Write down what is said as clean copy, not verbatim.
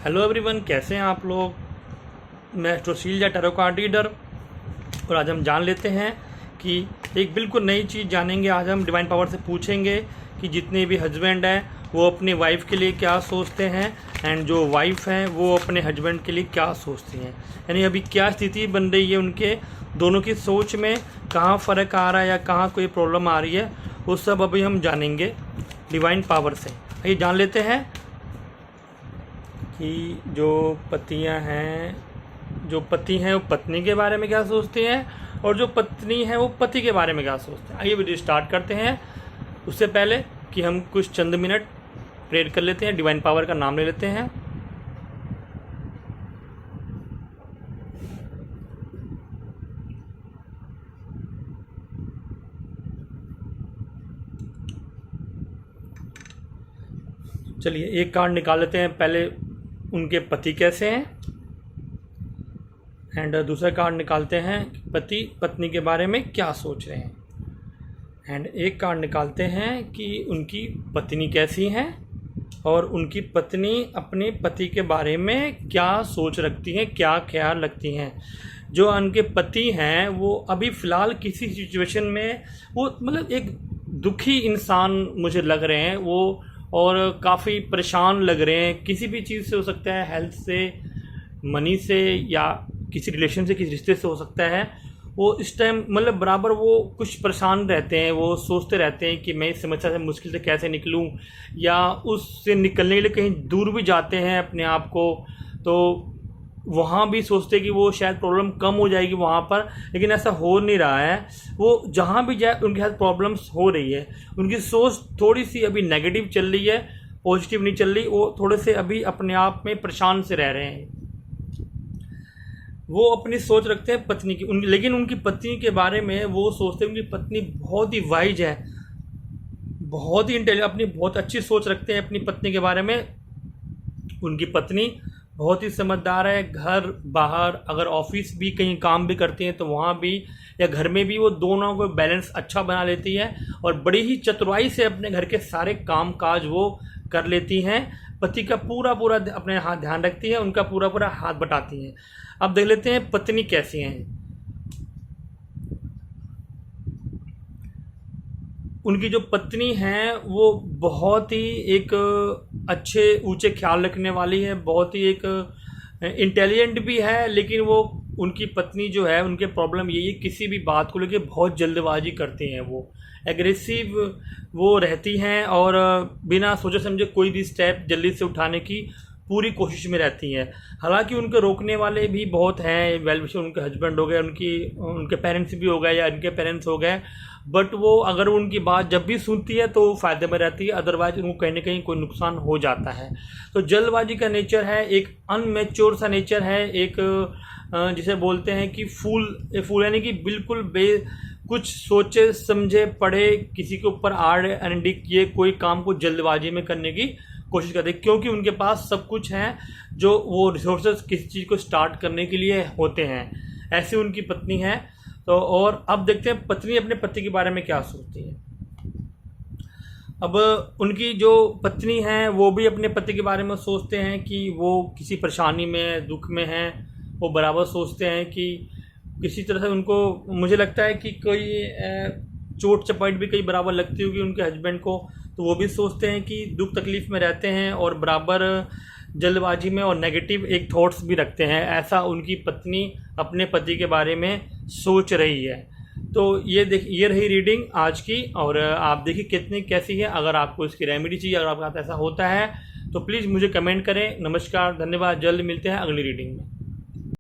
Hello everyone, कैसे हैं आप लोग। मैं एस्ट्रोसील या टैरो कार्ड रीडर, और आज हम जान लेते हैं कि एक बिल्कुल नई चीज़ जानेंगे। आज हम डिवाइन पावर से पूछेंगे कि जितने भी हस्बैंड हैं वो अपनी वाइफ के लिए क्या सोचते हैं, एंड जो वाइफ हैं वो अपने हस्बैंड के लिए क्या सोचती हैं। यानी अभी क्या स्थिति बन रही है उनके दोनों की सोच में, कहाँ फ़र्क आ रहा है या कहाँ कोई प्रॉब्लम आ रही है, वो सब अभी हम जानेंगे डिवाइन पावर से। आइए जान लेते हैं कि जो पतियां हैं, जो पति हैं वो पत्नी के बारे में क्या सोचते हैं, और जो पत्नी है वो पति के बारे में क्या सोचते हैं। आइए वीडियो स्टार्ट करते हैं। उससे पहले कि हम कुछ चंद मिनट प्रेयर कर लेते हैं, डिवाइन पावर का नाम ले लेते हैं। चलिए एक कार्ड निकाल लेते हैं। पहले उनके पति कैसे हैं, एंड दूसरा कार्ड निकालते हैं पति पत्नी के बारे में क्या सोच रहे हैं, एंड एक कार्ड निकालते हैं कि उनकी पत्नी कैसी हैं और उनकी पत्नी अपने पति के बारे में क्या सोच रखती हैं, क्या ख्याल रखती हैं। जो उनके पति हैं वो अभी फ़िलहाल किसी सिचुएशन में वो मतलब एक दुखी इंसान मुझे लग रहे हैं वो, और काफ़ी परेशान लग रहे हैं। किसी भी चीज़ से हो सकता है, हेल्थ से, मनी से, या किसी रिलेशन से, किसी रिश्ते से हो सकता है। वो इस टाइम मतलब बराबर वो कुछ परेशान रहते हैं, वो सोचते रहते हैं कि मैं इस समस्या से मुश्किल से कैसे निकलूं, या उससे निकलने के लिए कहीं दूर भी जाते हैं अपने आप को, तो वहाँ भी सोचते हैं कि वो शायद प्रॉब्लम कम हो जाएगी वहाँ पर, लेकिन ऐसा हो नहीं रहा है। वो जहाँ भी जाए उनके साथ प्रॉब्लम्स हो रही है। उनकी सोच थोड़ी सी अभी नेगेटिव चल रही है, पॉजिटिव नहीं चल रही। वो थोड़े से अभी अपने आप में परेशान से रह रहे हैं। वो अपनी सोच रखते हैं पत्नी की, लेकिन उनकी पत्नी के बारे में वो सोचते हैं उनकी पत्नी बहुत ही वाइज है, बहुत ही इंटेलिजेंट, अपनी बहुत अच्छी सोच रखते हैं अपनी पत्नी के बारे में। उनकी पत्नी बहुत ही समझदार है। घर बाहर अगर ऑफिस भी कहीं काम भी करती हैं तो वहाँ भी, या घर में भी, वो दोनों को बैलेंस अच्छा बना लेती है, और बड़ी ही चतुराई से अपने घर के सारे काम काज वो कर लेती हैं। पति का पूरा अपने हाथ ध्यान रखती है, उनका पूरा हाथ बटाती हैं। अब देख लेते हैं पत्नी कैसी हैं। उनकी जो पत्नी है वो बहुत ही एक अच्छे ऊंचे ख्याल रखने वाली है, बहुत ही एक इंटेलिजेंट भी है। लेकिन वो उनकी पत्नी जो है, उनके प्रॉब्लम यही है, किसी भी बात को लेकर बहुत जल्दबाजी करती हैं, वो एग्रेसिव वो रहती हैं, और बिना सोचे समझे कोई भी स्टेप जल्दी से उठाने की पूरी कोशिश में रहती हैं। हालांकि उनके रोकने वाले भी बहुत हैं, वेल विशर, उनके हस्बैंड हो गए, उनके पेरेंट्स भी हो गए, या इनके पेरेंट्स हो गए, बट वो अगर उनकी बात जब भी सुनती है तो फ़ायदे में रहती है, अदरवाइज उनको कहीं ना कहीं कोई नुकसान हो जाता है। तो जल्दबाजी का नेचर है, एक अनमेच्योर सा नेचर है, एक जिसे बोलते हैं कि फूल यानी कि बिल्कुल कुछ सोचे समझे पढ़े, किसी के ऊपर आड़ अनडी किए कोई काम को जल्दबाजी में करने की कोशिश करते हैं, क्योंकि उनके पास सब कुछ है जो वो रिसोर्सेज किसी चीज़ को स्टार्ट करने के लिए होते हैं। ऐसी उनकी पत्नी है। तो और अब देखते हैं पत्नी अपने पति के बारे में क्या सोचती है। अब उनकी जो पत्नी है वो भी अपने पति के बारे में सोचते हैं कि वो किसी परेशानी में, दुख में हैं। वो बराबर सोचते हैं कि किसी तरह से उनको, मुझे लगता है कि कोई चोट चपेट भी कई बराबर लगती होगी उनके हस्बैंड को, तो वो भी सोचते हैं कि दुख तकलीफ़ में रहते हैं, और बराबर जल्दबाजी में और नेगेटिव एक थॉट्स भी रखते हैं। ऐसा उनकी पत्नी अपने पति के बारे में सोच रही है। तो ये रही रीडिंग आज की, और आप देखिए कितनी कैसी है। अगर आपको इसकी रेमेडी चाहिए, अगर आपके साथ ऐसा होता है तो प्लीज़ मुझे कमेंट करें। नमस्कार, धन्यवाद, जल्द मिलते हैं अगली रीडिंग में।